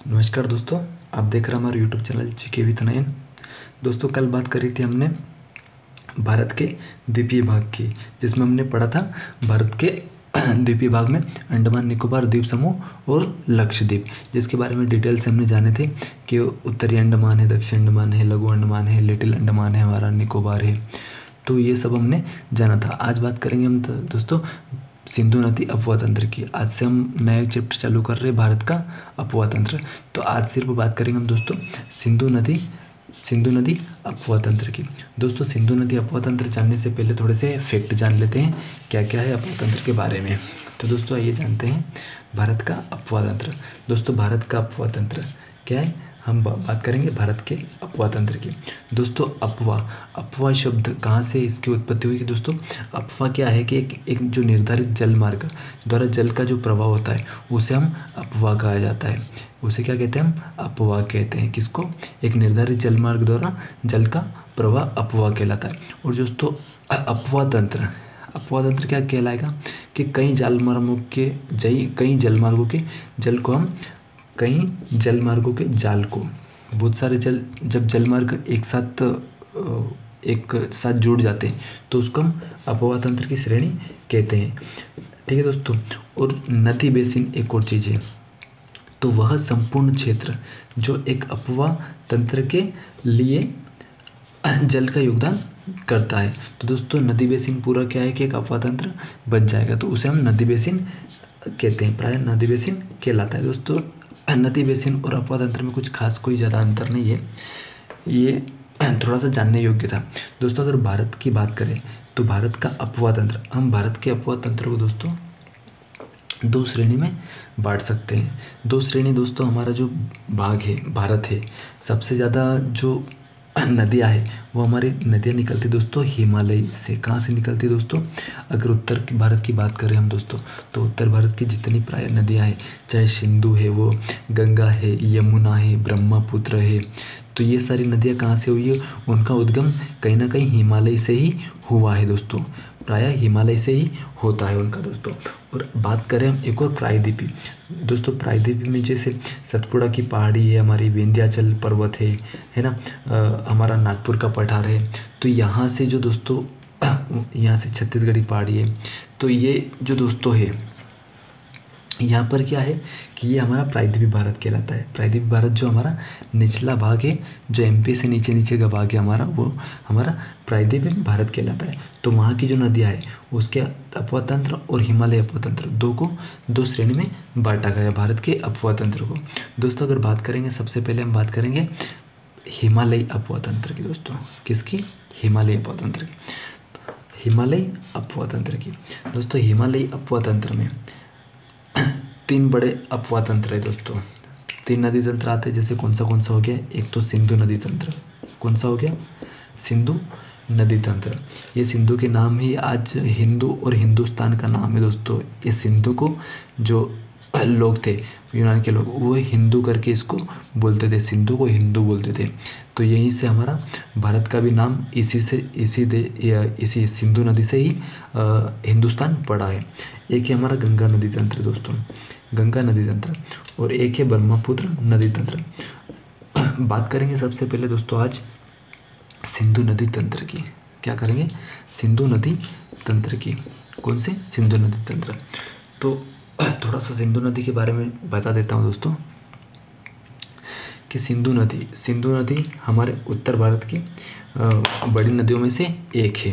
नमस्कार दोस्तों। आप देख रहे हैं हमारे यूट्यूब चैनल जीके विथ नयन। दोस्तों, कल बात करी थी हमने भारत के द्वीपीय भाग की, जिसमें हमने पढ़ा था भारत के द्वीपीय भाग में अंडमान निकोबार द्वीप समूह और लक्षद्वीप, जिसके बारे में डिटेल से हमने जाने थे कि उत्तरी अंडमान है, दक्षिण अंडमान है, लघु अंडमान है, लिटिल अंडमान है, हमारा निकोबार है। तो ये सब हमने जाना था। आज बात करेंगे हम दोस्तों सिंधु नदी अपवाह तंत्र की। आज से हम नया चैप्टर चालू कर रहे हैं, भारत का अपवाह तंत्र। तो आज सिर्फ बात करेंगे हम दोस्तों सिंधु नदी अपवाह तंत्र की। दोस्तों, सिंधु नदी अपवाह तंत्र जानने से पहले थोड़े से फैक्ट जान लेते हैं क्या क्या है अपवाह तंत्र के बारे में। तो दोस्तों आइए जानते हैं भारत का अपवाह तंत्र। दोस्तों, भारत का अपवाह तंत्र क्या है, हम बात करेंगे भारत के अपवाह तंत्र की। दोस्तों, अपवाह शब्द कहाँ से इसकी उत्पत्ति हुई कि दोस्तों, अपवाह क्या है कि एक जो निर्धारित जल मार्ग द्वारा जल का जो प्रवाह होता है उसे हम अपवाह कहा जाता है। उसे क्या कहते हैं, हम अपवाह कहते हैं। किसको? एक निर्धारित जल मार्ग द्वारा जल का प्रवाह अपवाह कहलाता है। और दोस्तों अपवाह तंत्र क्या कहलाएगा कि कई जलमार्गों के जल को हम कई जलमार्गों के जाल को, बहुत सारे जब जलमार्ग एक साथ जुड़ जाते हैं तो उसको हम अपवाह तंत्र की श्रेणी कहते हैं। ठीक है दोस्तों। और नदी बेसिन एक और चीज़ है, तो वह संपूर्ण क्षेत्र जो एक अपवाह तंत्र के लिए जल का योगदान करता है। तो दोस्तों नदी बेसिन पूरा क्या है कि एक अपवाह तंत्र बन जाएगा, तो उसे हम नदी बेसिन कहते हैं, प्रायः नदी बेसिन कहलाता है। दोस्तों, नदी बेसिन और अपवाह तंत्र में कुछ खास कोई ज़्यादा अंतर नहीं है, ये थोड़ा सा जानने योग्य था। दोस्तों, अगर भारत की बात करें तो भारत का अपवाह तंत्र, हम भारत के अपवाह तंत्र को दोस्तों दो श्रेणी में बांट सकते हैं। दो श्रेणी दोस्तों, हमारा जो भाग है भारत है, सबसे ज़्यादा जो नदियाँ है वो हमारी नदियाँ निकलती दोस्तों हिमालय से। कहाँ से निकलती दोस्तों? अगर उत्तर भारत की बात करें हम दोस्तों, तो उत्तर भारत की जितनी प्राय नदियाँ हैं, चाहे सिंधु है, वो गंगा है, यमुना है, ब्रह्मपुत्र है, तो ये सारी नदियाँ कहाँ से हुई है? उनका उद्गम कहीं ना कहीं हिमालय से ही हुआ है दोस्तों, प्रायः हिमालय से ही होता है उनका दोस्तों। और बात करें हम एक और प्रायद्वीपी, दोस्तों प्रायद्वीपी में जैसे सतपुड़ा की पहाड़ी है, हमारी विंध्याचल पर्वत है ना, हमारा नागपुर का पठार है, तो यहाँ से जो दोस्तों यहाँ से छत्तीसगढ़ी पहाड़ी है, तो ये जो दोस्तों है यहाँ पर क्या है कि ये हमारा प्रायद्वीपी भारत कहलाता है। प्रायद्वीपी भारत जो हमारा निचला भाग है, जो एमपी से नीचे का भाग है हमारा, वो हमारा प्रायद्वीपी भारत कहलाता है। तो वहाँ की जो नदियाँ है उसके अपवाह तंत्र और हिमालय अपवाह तंत्र दो श्रेणी में बांटा गया भारत के अपवाह तंत्र को। दोस्तों अगर बात करेंगे, सबसे पहले हम बात करेंगे हिमालयी अपवाह तंत्र की। दोस्तों किसकी? हिमालयी अपवाह तंत्र की। हिमालयी अपवाह तंत्र की दोस्तों, हिमालयी अपवाह तंत्र में तीन बड़े अपवाह तंत्र है दोस्तों। तीन नदी तंत्र आते हैं, जैसे कौन सा हो गया? एक तो सिंधु नदी तंत्र। कौन सा हो गया? सिंधु नदी तंत्र। ये सिंधु के नाम ही आज हिंदू और हिंदुस्तान का नाम है दोस्तों। इस सिंधु को जो लोग थे, यूनान के लोग, वो हिंदू करके इसको बोलते थे, सिंधु को हिंदू बोलते थे। तो यहीं से हमारा भारत का भी नाम इसी सिंधु नदी से ही हिंदुस्तान पड़ा है। एक है हमारा गंगा नदी तंत्र दोस्तों, गंगा नदी तंत्र, और एक है ब्रह्मपुत्र नदी तंत्र। बात करेंगे सबसे पहले दोस्तों आज सिंधु नदी तंत्र की। क्या करेंगे? सिंधु नदी तंत्र की। कौन से? सिंधु नदी तंत्र। तो थोड़ा सा सिंधु नदी के बारे में बता देता हूँ दोस्तों कि सिंधु नदी हमारे उत्तर भारत की बड़ी नदियों में से एक है।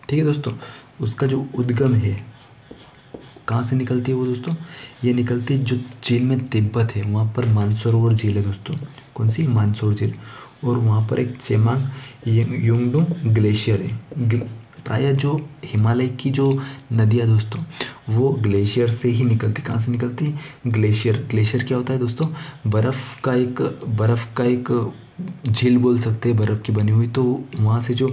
ठीक है दोस्तों। उसका जो उद्गम है, कहाँ से निकलती है वो दोस्तों? ये निकलती है जो चीन में तिब्बत है, वहाँ पर मानसरोवर झील है दोस्तों। कौन सी? मानसरोवर झील। और वहाँ पर एक चेमांग युंगडुंग ग्लेशियर है। प्रायः जो हिमालय की जो नदियाँ दोस्तों, वो ग्लेशियर से ही निकलती। कहाँ से निकलती? ग्लेशियर क्या होता है दोस्तों? बर्फ़ का एक झील बोल सकते हैं, बर्फ़ की बनी हुई। तो वहाँ से जो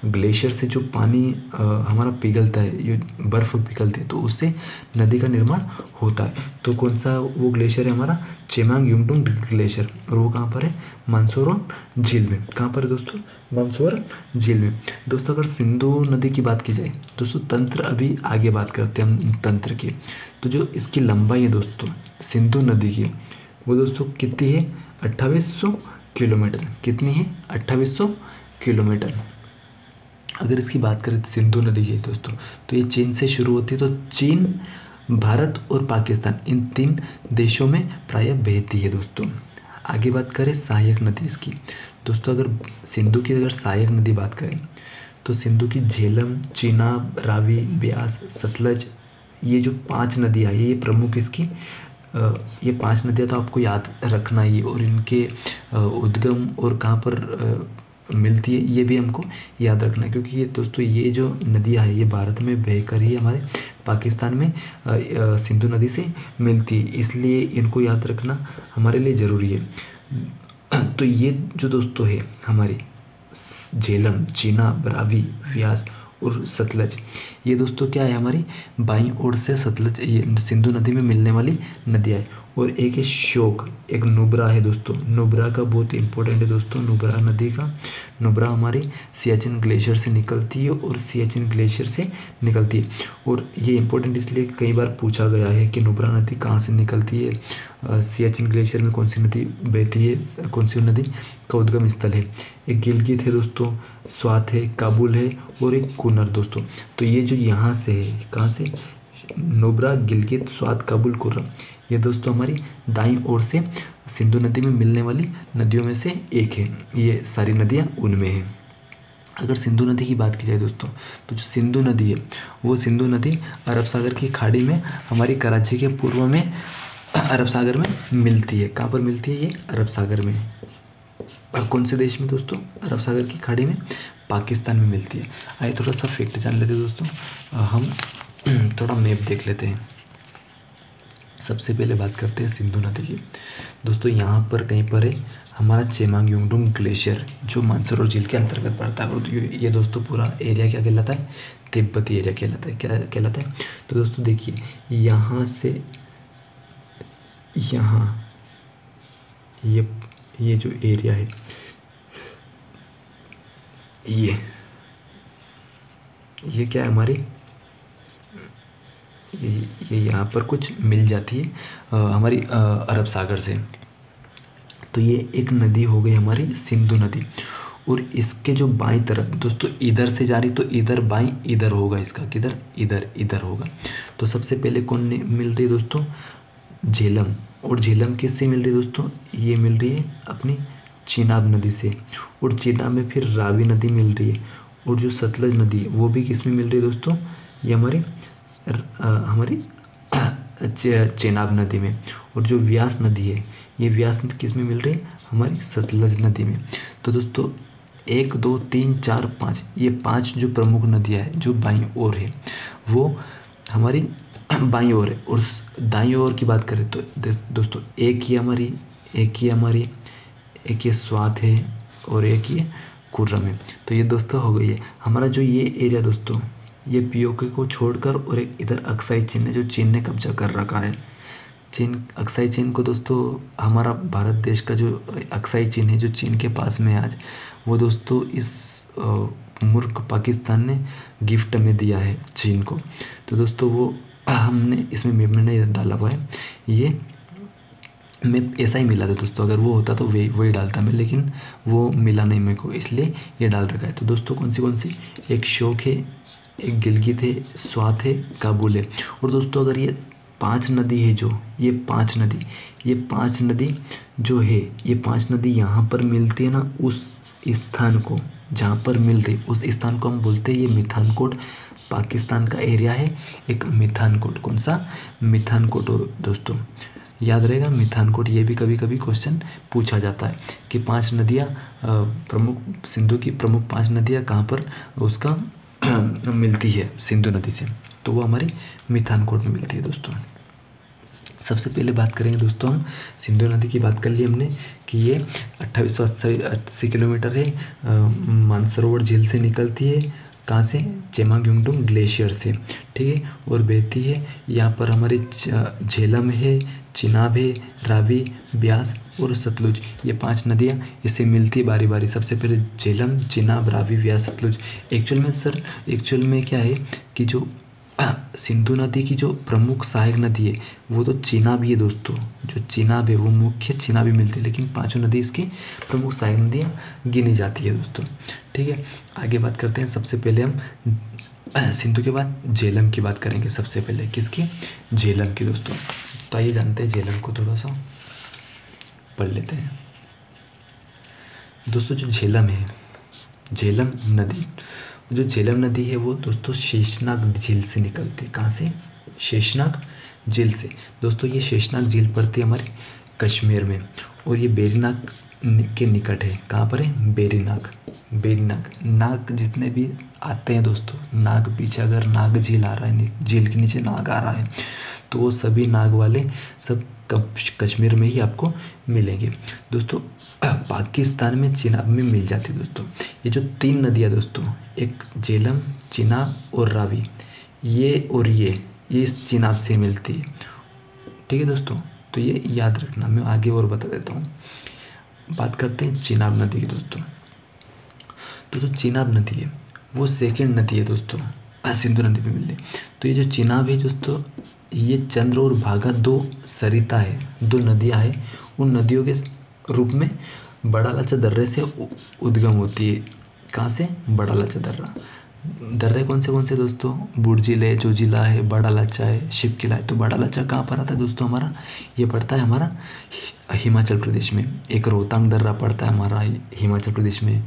ग्लेशियर से जो पानी हमारा पिघलता है, ये बर्फ़ पिघलती है, तो उससे नदी का निर्माण होता है। तो कौन सा वो ग्लेशियर है? हमारा चेमांग युंगडुंग ग्लेशियर। और वो कहाँ पर है? मानसरोवर झील में। कहाँ पर है दोस्तों? मानसरोवर झील में। दोस्तों अगर सिंधु नदी की बात की जाए दोस्तों, तंत्र अभी आगे बात करते हैं हम तंत्र की। तो जो इसकी लंबाई है दोस्तों सिंधु नदी की, वो दोस्तों कितनी है, 2800 किलोमीटर। कितनी है, 2800 किलोमीटर। अगर इसकी बात करें तो सिंधु नदी है दोस्तों, तो ये चीन से शुरू होती है। तो चीन, भारत और पाकिस्तान, इन 3 देशों में प्रायः बहती है दोस्तों। आगे बात करें सहायक नदी इसकी दोस्तों, अगर सिंधु की अगर सहायक नदी बात करें तो सिंधु की झेलम, चेनाब, रावी, ब्यास, सतलज, ये जो 5 नदियाँ हैं, ये प्रमुख इसकी ये 5 नदियाँ तो आपको याद रखना ही, और इनके उद्गम और कहाँ पर मिलती है ये भी हमको याद रखना है, क्योंकि ये दोस्तों ये जो नदियाँ है ये भारत में बहकर ही हमारे पाकिस्तान में सिंधु नदी से मिलती है, इसलिए इनको याद रखना हमारे लिए ज़रूरी है। तो ये जो दोस्तों है हमारी झेलम, चेनाब, रावी, व्यास और सतलज, ये दोस्तों क्या है, हमारी बाईं ओर से सतलज, ये सिंधु नदी में मिलने वाली नदियाँ है। और एक है श्योक, एक नुब्रा है दोस्तों। नुब्रा का बहुत इंपॉर्टेंट है दोस्तों, नुब्रा नदी का। नुब्रा हमारी सियाचिन ग्लेशियर से निकलती है और सियाचिन ग्लेशियर से निकलती है। और ये इंपॉर्टेंट इसलिए कई बार पूछा गया है कि नुब्रा नदी कहाँ से निकलती है, सियाचिन ग्लेशियर में कौन सी नदी बहती है, कौन सी नदी का उद्गम स्थल है। एक गिलगित है दोस्तों, स्वात है, काबुल है और एक कुनर दोस्तों। तो ये जो यहाँ से है, कहाँ से, नुब्रा, गिलगित, स्वात, काबुल, कुर्रम, ये दोस्तों हमारी दाईं ओर से सिंधु नदी में मिलने वाली नदियों में से एक है। ये सारी नदियाँ उनमें हैं। अगर सिंधु नदी की बात की जाए दोस्तों, तो जो सिंधु नदी है वो सिंधु नदी अरब सागर की खाड़ी में हमारी कराची के पूर्व में अरब सागर में मिलती है। कहाँ पर मिलती है ये, अरब सागर में। कौन से देश में दोस्तों, अरब सागर की खाड़ी में, पाकिस्तान में मिलती है। आइए थोड़ा सा फैक्ट जान लेते हैं दोस्तों, हम थोड़ा मैप देख लेते हैं। सबसे पहले बात करते हैं सिंधु नदी की दोस्तों। यहाँ पर कहीं पर है हमारा चेमांगयुंगडुंग ग्लेशियर, जो मानसरोवर झील के अंतर्गत पड़ता है। और ये दोस्तों पूरा एरिया क्या कहलाता है, तिब्बती एरिया कहलाता है। क्या कहलाता है, तो दोस्तों देखिए यहाँ से यहाँ ये जो एरिया है, ये क्या है हमारी, ये यहाँ पर कुछ मिल जाती है हमारी अरब सागर से। तो ये एक नदी हो गई हमारी सिंधु नदी। और इसके जो बाईं तरफ दोस्तों इधर से जा रही, तो इधर बाईं इधर होगा इसका, किधर, इधर होगा। तो सबसे पहले कौन मिल रही है दोस्तों, झेलम। और झेलम किससे मिल रही है दोस्तों, ये मिल रही है अपनी चेनाब नदी से। और चेनाब में फिर रावी नदी मिल रही है। और जो सतलज नदी है वो भी किस में मिल रही है दोस्तों, ये हमारी चेनाब नदी में। और जो व्यास नदी है, ये व्यास नदी किस में मिल रही है, हमारी सतलज नदी में। तो दोस्तों 1 2 3 4 5, ये 5 जो प्रमुख नदियाँ हैं जो बाईं ओर है वो हमारी बाईं ओर है। और दाईं ओर की बात करें तो दोस्तों एक ये स्वात है और एक ये कुर्रम है। तो ये दोस्तों हो गई है हमारा जो ये एरिया दोस्तों, ये पीओके को छोड़कर, और एक इधर अक्साई चीन है जो चीन ने कब्जा कर रखा है। अक्साई चीन को दोस्तों हमारा भारत देश का जो अक्साई चीन है जो चीन के पास में है आज, वो दोस्तों इस मुल्क पाकिस्तान ने गिफ्ट में दिया है चीन को। तो दोस्तों वो हमने इसमें मैप में नहीं डाला हुआ है, ये मैप ऐसा ही मिला था दोस्तों। अगर वो होता तो वही डालता मैं, लेकिन वो मिला नहीं मेरे को, इसलिए ये डाल रखा है। तो दोस्तों कौन सी, एक श्योक है, एक गिलगित है, स्वात है, काबुल है। और दोस्तों अगर ये 5 नदी है जो, ये 5 नदी जो है, ये 5 नदी यहाँ पर मिलती है ना, उस स्थान को जहाँ पर मिल रही उस स्थान को हम बोलते हैं ये मिथानकोट। पाकिस्तान का एरिया है एक मिथानकोट। कौन सा, मिथानकोट दोस्तों, याद रहेगा मिथानकोट। ये भी कभी कभी क्वेश्चन पूछा जाता है कि 5 नदियाँ प्रमुख, सिंधु की प्रमुख 5 नदियाँ कहाँ पर उसका मिलती है सिंधु नदी से, तो वो हमारी मिथानकोट में मिलती है दोस्तों। सबसे पहले बात करेंगे दोस्तों हम, सिंधु नदी की बात कर ली हमने कि ये 2880 किलोमीटर है, मानसरोवर झील से निकलती है। कहाँ से, चेमांगयुंगडुंग ग्लेशियर से, ठीक है। और बहती है यहाँ पर हमारी झेलम है, चिनाब है, रावी, ब्यास और सतलुज, ये 5 नदियाँ इससे मिलती है बारी बारी। सबसे पहले झेलम, चिनाब, रावी, ब्यास, सतलुज। एक्चुअल में क्या है कि जो सिंधु नदी की जो प्रमुख सहायक नदी है वो तो चेनाब ही है दोस्तों। जो चेनाब है वो मुख्य चेनाब ही मिलती है, लेकिन पांचों नदी इसकी प्रमुख सहायक नदियाँ गिनी जाती है दोस्तों। ठीक है, आगे बात करते हैं। सबसे पहले हम सिंधु के बाद झेलम की बात करेंगे। सबसे पहले किसकी? झेलम की दोस्तों। तो आइए जानते हैं झेलम को, थोड़ा सा पढ़ लेते हैं दोस्तों। जो झेलम है, झेलम नदी, जो झेलम नदी है वो दोस्तों शेषनाग झील से निकलती है। कहाँ से? शेषनाग झील से दोस्तों। ये शेषनाग झील पड़ती है हमारे कश्मीर में, और ये बेरीनाग के निकट है। कहाँ पर है? बेरीनाग। बेरीनाग नाग जितने भी आते हैं दोस्तों, नाग पीछे अगर नाग झील आ रहा है, झील के नीचे नाग आ रहा है, तो वो सभी नाग वाले सब कश्मीर में ही आपको मिलेंगे दोस्तों। पाकिस्तान में चिनाब में मिल जाती है दोस्तों। ये जो तीन नदियाँ दोस्तों, एक झेलम, चिनाब और रावी, ये और ये इस चिनाब से मिलती है। ठीक है दोस्तों, तो ये याद रखना। मैं आगे और बता देता हूँ। बात करते हैं चिनाब नदी की दोस्तों। तो जो चिनाब नदी है वो सेकंड नदी है दोस्तों सिंधु नदी में मिलने। तो ये जो चिनाब है दोस्तों, ये चंद्र और भागा दो सरिता है, दो नदियाँ हैं। उन नदियों के रूप में बड़ा लाचा दर्रे से उद्गम होती है। कहाँ से? बड़ा लाचा दर्रा। दर्रे कौन से दोस्तों? बुर्जिल है, जोजिला है, बड़ा लाचा है, शिवकिला है। तो बड़ा लाचा कहाँ पर आता है दोस्तों हमारा? ये पड़ता है हमारा हिमाचल प्रदेश में। एक रोहतांग दर्रा पड़ता है हमारा हिमाचल प्रदेश में।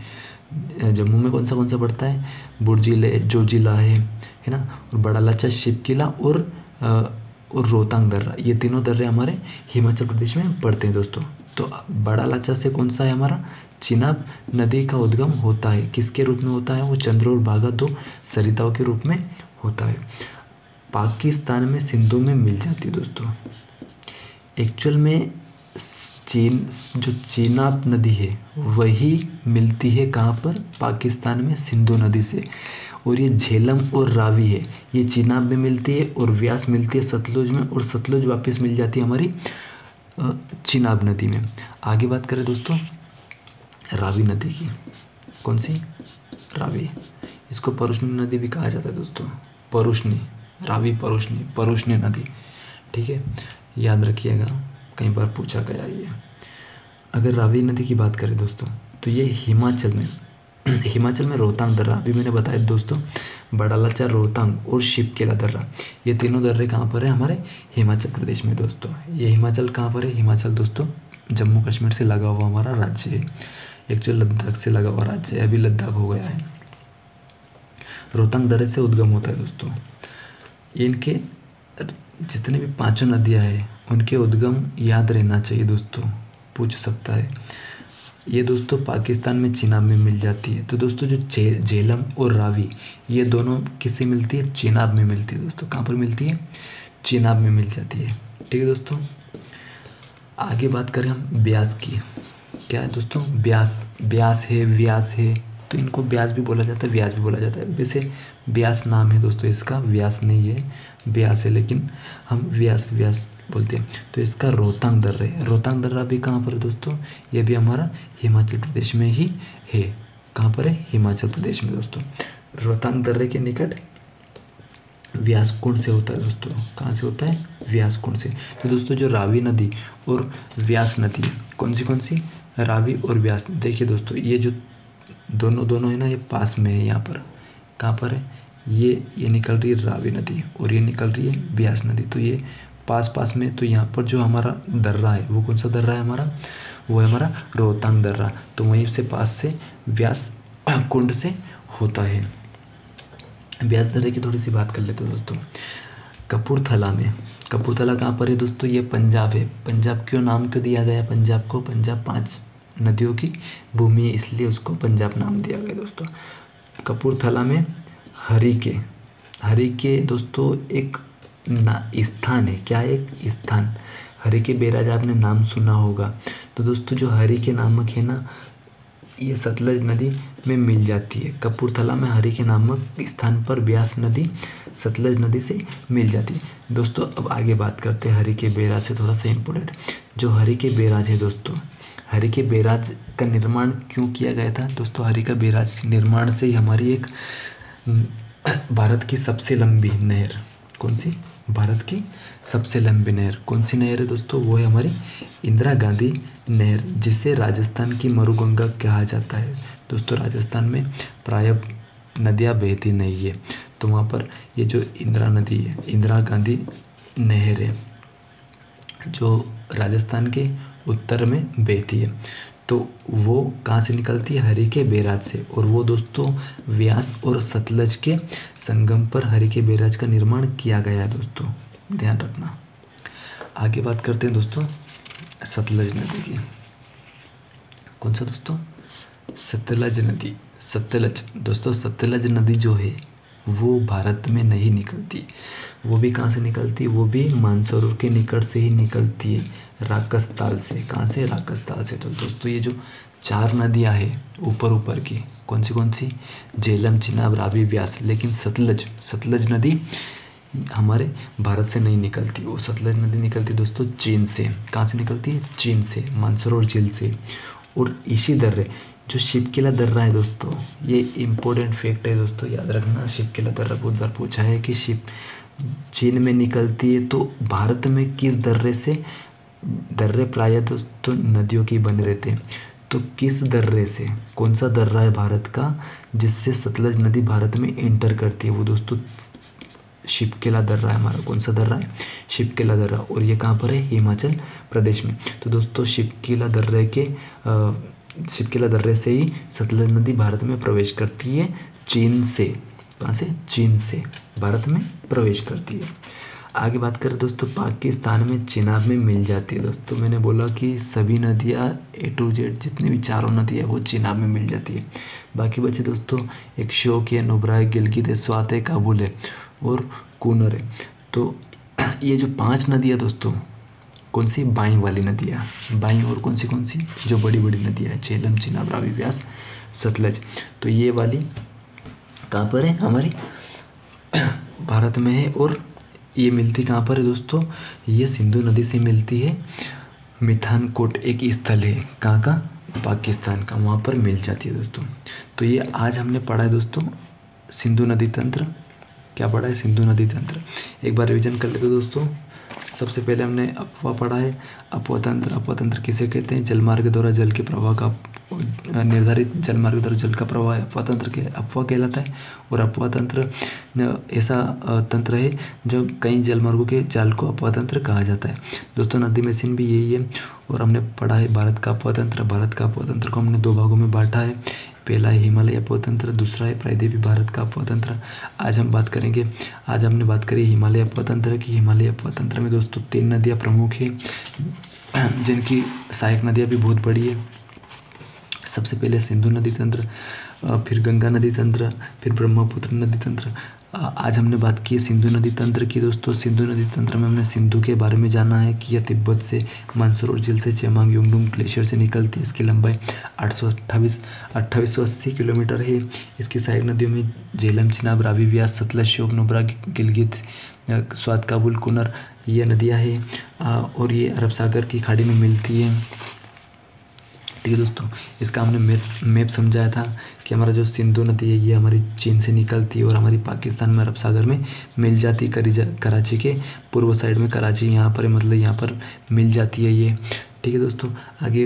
जम्मू में कौन सा पड़ता है? बुर्जिल है, जोजिला है ना, और बड़ा लाचा, शिवकिला और रोहतांग दर्रा। ये तीनों दर्रे हमारे हिमाचल प्रदेश में पड़ते हैं दोस्तों। तो बड़ा लाचा से कौन सा है हमारा? चिनाब नदी का उद्गम होता है। किसके रूप में होता है? वो चंद्र और भागा दो सरिताओं के रूप में होता है। पाकिस्तान में सिंधु में मिल जाती है दोस्तों। एक्चुअल में जो चिनाब नदी है वही मिलती है कहाँ पर? पाकिस्तान में सिंधु नदी से। और ये झेलम और रावी है, ये चिनाब में मिलती है और व्यास मिलती है सतलुज में, और सतलुज वापस मिल जाती है हमारी चिनाब नदी में। आगे बात करें दोस्तों रावी नदी की। कौन सी? रावी। इसको परुष्णी नदी भी कहा जाता है दोस्तों। परुष्णी, रावी परुष्णी, परुष्णी नदी। ठीक है, याद रखिएगा, कहीं पर पूछा गया ये। अगर रावी नदी की बात करें दोस्तों, तो ये हिमाचल में रोहतांग दर्रा, अभी मैंने बताया दोस्तों, बड़ा लाचा, रोहतांग और शिवकेला दर्रा, ये तीनों दर्रे कहाँ पर है? हमारे हिमाचल प्रदेश में दोस्तों। ये हिमाचल कहाँ पर है? हिमाचल दोस्तों जम्मू कश्मीर से लगा हुआ हमारा राज्य है। एक्चुअल लद्दाख से लगा हुआ राज्य है, अभी लद्दाख हो गया है। रोहतांग दर्रे से उद्गम होता है दोस्तों। इनके जितने भी पांचों नदियाँ हैं उनके उद्गम याद रहना चाहिए दोस्तों, पूछ सकता है। ये दोस्तों पाकिस्तान में चिनाब में मिल जाती है। तो दोस्तों जो झेलम और रावी, ये दोनों किससे मिलती है? चिनाब में मिलती है दोस्तों। कहाँ पर मिलती है? चिनाब में मिल जाती है। ठीक है दोस्तों, आगे बात करें हम ब्यास की। क्या है दोस्तों? ब्यास। ब्यास है, व्यास है, तो इनको ब्यास भी बोला जाता है, व्यास भी बोला जाता है। वैसे ब्यास नाम है दोस्तों इसका, व्यास नहीं है, ब्यास है, लेकिन हम व्यास बोलते हैं। तो इसका रोहतांग दर्रा है। रोहतांग दर्रा भी कहाँ पर है दोस्तों? ये भी हमारा हिमाचल प्रदेश में ही है। कहाँ पर है? हिमाचल प्रदेश में दोस्तों। रोहतांग दर्रे के निकट व्यास कुंड से होता है दोस्तों। कहाँ से होता है? व्यास कुंड से। तो दोस्तों जो रावी नदी और व्यास नदी, कौन सी? रावी और व्यास। देखिए दोस्तों, ये जो दोनों है ना, ये पास में है। यहाँ पर कहाँ पर है? ये निकल रही है रावी नदी और ये निकल रही है व्यास नदी। तो ये पास में। तो यहाँ पर जो हमारा दर्रा है वो कौन सा दर्रा है हमारा? वो है हमारा रोहतांग दर्रा। तो वहीं से पास से व्यास कुंड से होता है। व्यास दर्रे की थोड़ी सी बात कर लेते हैं दोस्तों। कपूरथला में, कपूरथला कहाँ पर है दोस्तों? ये पंजाब है। पंजाब क्यों नाम क्यों दिया गया पंजाब को? पंजाब 5 नदियों की भूमि है, इसलिए उसको पंजाब नाम दिया गया दोस्तों। कपूरथला में हरिके दोस्तों एक स्थान है। क्या है? एक स्थान। हरिके बैराज आपने नाम सुना होगा। तो दोस्तों जो हरिके नामक है ना, ये सतलज नदी में मिल जाती है। कपूरथला में हरिके नामक स्थान पर ब्यास नदी सतलज नदी से मिल जाती है दोस्तों। अब आगे बात करते हैं हरिके बैराज से, थोड़ा सा इम्पोर्टेंट। जो हरिके बैराज है दोस्तों, हरिके बैराज का निर्माण क्यों किया गया था दोस्तों? हरिके बैराज के निर्माण से ही हमारी एक भारत की सबसे लंबी नहर कौन सी? भारत की सबसे लंबी नहर कौन सी नहर है दोस्तों? वो है हमारी इंदिरा गांधी नहर, जिसे राजस्थान की मरुगंगा कहा जाता है। दोस्तों राजस्थान में प्राय नदियाँ बहती नहीं है, तो वहाँ पर ये जो इंदिरा नदी है, इंदिरा गांधी नहर है, जो राजस्थान के उत्तर में बहती है। तो वो कहाँ से निकलती है? हरिके बैराज से। और वो दोस्तों व्यास और सतलज के संगम पर हरिके बैराज का निर्माण किया गया है दोस्तों, ध्यान रखना। आगे बात करते हैं दोस्तों सतलज नदी की। कौन सा दोस्तों? सतलज नदी। सतलज दोस्तों, सतलज नदी जो है वो भारत में नहीं निकलती। वो भी कहाँ से निकलती है? वो भी मानसरोवर के निकट से ही निकलती है, राकसताल से। कहाँ से? राकसताल से। तो दोस्तों ये जो 4 नदियाँ हैं ऊपर ऊपर की, कौन सी? झेलम, चिनाब, रावी, व्यास। लेकिन सतलज नदी हमारे भारत से नहीं निकलती। वो सतलज नदी निकलती दोस्तों चीन से। कहाँ से निकलती है? चीन से, मानसरोवर झील से। और इसी दर्रे जो शिवकिला दर्रा है दोस्तों, ये इम्पोर्टेंट फैक्ट है दोस्तों, याद रखना। शिवकिला दर्रा बहुत बार पूछा है कि चीन में निकलती है, तो भारत में किस दर्रे से? दर्रे प्रायः दोस्तों नदियों की बने रहते हैं, तो किस दर्रे से? कौन सा दर्रा है भारत का जिससे सतलज नदी भारत में एंटर करती है? वो दोस्तों शिवकिला दर्रा है हमारा। कौन सा दर्रा है? शिवकिला दर्रा। और ये कहाँ पर है? हिमाचल प्रदेश में। तो दोस्तों शिवकिला दर्रे से ही सतलज नदी भारत में प्रवेश करती है चीन से। कहाँ से? चीन से भारत में प्रवेश करती है। आगे बात करें दोस्तों पाकिस्तान में चिनाब में मिल जाती है। दोस्तों मैंने बोला कि सभी नदियाँ A to Z जितनी भी 4 नदियाँ वो चिनाब में मिल जाती है। बाकी बचे दोस्तों एक शोक है, नुब्रा है, गिलगित है, स्वात है, काबुल है और कूनर है। तो ये जो 5 नदियाँ दोस्तों, कौन सी? बाईं वाली नदियाँ। बाईं और कौन सी? जो बड़ी बड़ी नदियाँ हैं, झेलम, चिनाब, रावी, व्यास, सतलज। तो ये वाली कहाँ पर है? हमारी भारत में है। और ये मिलती कहाँ पर है दोस्तों? ये सिंधु नदी से मिलती है। मिठानकोट एक स्थल है, कहाँ का? पाकिस्तान का, वहाँ पर मिल जाती है दोस्तों। तो ये आज हमने पढ़ा है दोस्तों सिंधु नदी तंत्र। क्या पढ़ा है? सिंधु नदी तंत्र। एक बार रिवीजन कर लेते दोस्तों। सबसे पहले हमने अपवा पढ़ा है। अपवा तंत्र किसे कहते हैं? जलमार्ग द्वारा जल के प्रवाह का निर्धारित जलमार्ग द्वारा जल का प्रवाह अपवा तंत्र अपवा कहलाता है। और अपवा तंत्र ऐसा तंत्र है जो कई जलमार्गों के जाल को अपवा तंत्र कहा जाता है दोस्तों। नदी बेसिन भी यही है। और हमने पढ़ा है भारत का अपवा तंत्र। भारत का अपवा तंत्र को हमने 2 भागों में बांटा है। पहला है हिमालय अपवा तंत्र, दूसरा है प्रायद्वीपीय भारत का अपवा तंत्र। आज हमने बात करी हिमालय अपवा तंत्र की। हिमालय अपवा तंत्र में दोस्तों 3 नदियाँ प्रमुख हैं, जिनकी सहायक नदियाँ भी बहुत बड़ी है। सबसे पहले सिंधु नदी तंत्र, फिर गंगा नदी तंत्र, फिर ब्रह्मपुत्र नदी तंत्र। आज हमने बात की सिंधु नदी तंत्र की दोस्तों। सिंधु नदी तंत्र में हमने सिंधु के बारे में जाना है कि यह तिब्बत से मानसरोवर झील से चेमांग योंगडुंग ग्लेशियर से निकलती है। इसकी लंबाई 2880 किलोमीटर है। इसकी सहायक नदियों में झेलम, चिनाब, रावी, व्यास, सतलज, श्योक, नुब्रा, गिलगित, स्वात, काबुल, कूनर ये नदियाँ हैं। और ये अरब सागर की खाड़ी में मिलती है। ठीक है दोस्तों, इसका हमने मैप समझाया था कि हमारा जो सिंधु नदी है ये हमारी चीन से निकलती है और हमारी पाकिस्तान में अरब सागर में मिल जाती है। कराची के पूर्व साइड में कराची यहाँ पर है, मतलब यहाँ पर मिल जाती है ये। ठीक है दोस्तों, आगे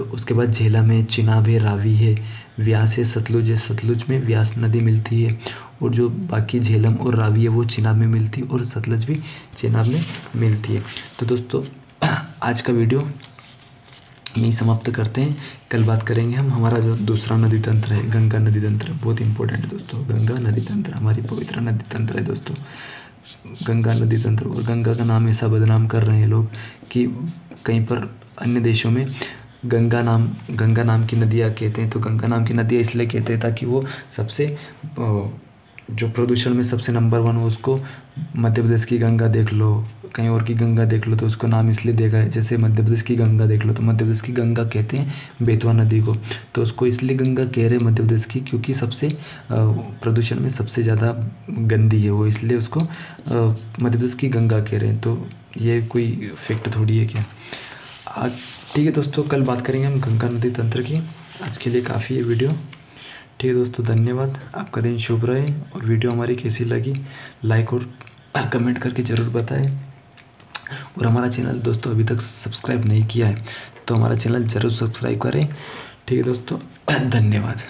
उसके बाद झेलम है, चिनाब है, रावी है, व्यास है, सतलुज है। सतलुज में व्यास नदी मिलती है। और जो बाकी झेलम और रावी है वो चिनाब में मिलती है और सतलज भी चिनाब में मिलती है। तो दोस्तों आज का वीडियो यहीं समाप्त करते हैं। कल बात करेंगे हम हमारा जो दूसरा नदी तंत्र है, गंगा नदी तंत्र। बहुत इंपॉर्टेंट है दोस्तों, गंगा नदी तंत्र हमारी पवित्र नदी तंत्र है दोस्तों, गंगा नदी तंत्र। और गंगा का नाम ऐसा बदनाम कर रहे हैं लोग कि कहीं पर अन्य देशों में गंगा नाम की नदियाँ कहते हैं। तो गंगा नाम की नदियाँ इसलिए कहते हैं ताकि वो सबसे जो प्रदूषण में सबसे नंबर 1 हो। उसको मध्य प्रदेश की गंगा देख लो, कहीं और की गंगा देख लो, तो उसको नाम इसलिए देगा है। जैसे मध्य प्रदेश की गंगा देख लो तो मध्य प्रदेश की गंगा कहते हैं बेतवा नदी को। तो उसको इसलिए गंगा कह रहे हैं मध्य प्रदेश की क्योंकि सबसे प्रदूषण में सबसे ज़्यादा गंदी है वो, इसलिए उसको मध्य प्रदेश की गंगा कह रहे हैं। तो ये कोई फैक्ट थोड़ी है क्या। ठीक है दोस्तों, कल बात करेंगे हम गंगा नदी तंत्र की। आज के लिए काफ़ी है वीडियो। ठीक है दोस्तों, धन्यवाद। आपका दिन शुभ रहे। और वीडियो हमारी कैसी लगी लाइक और कमेंट करके ज़रूर बताएं। और हमारा चैनल दोस्तों अभी तक सब्सक्राइब नहीं किया है तो हमारा चैनल ज़रूर सब्सक्राइब करें। ठीक है दोस्तों, धन्यवाद।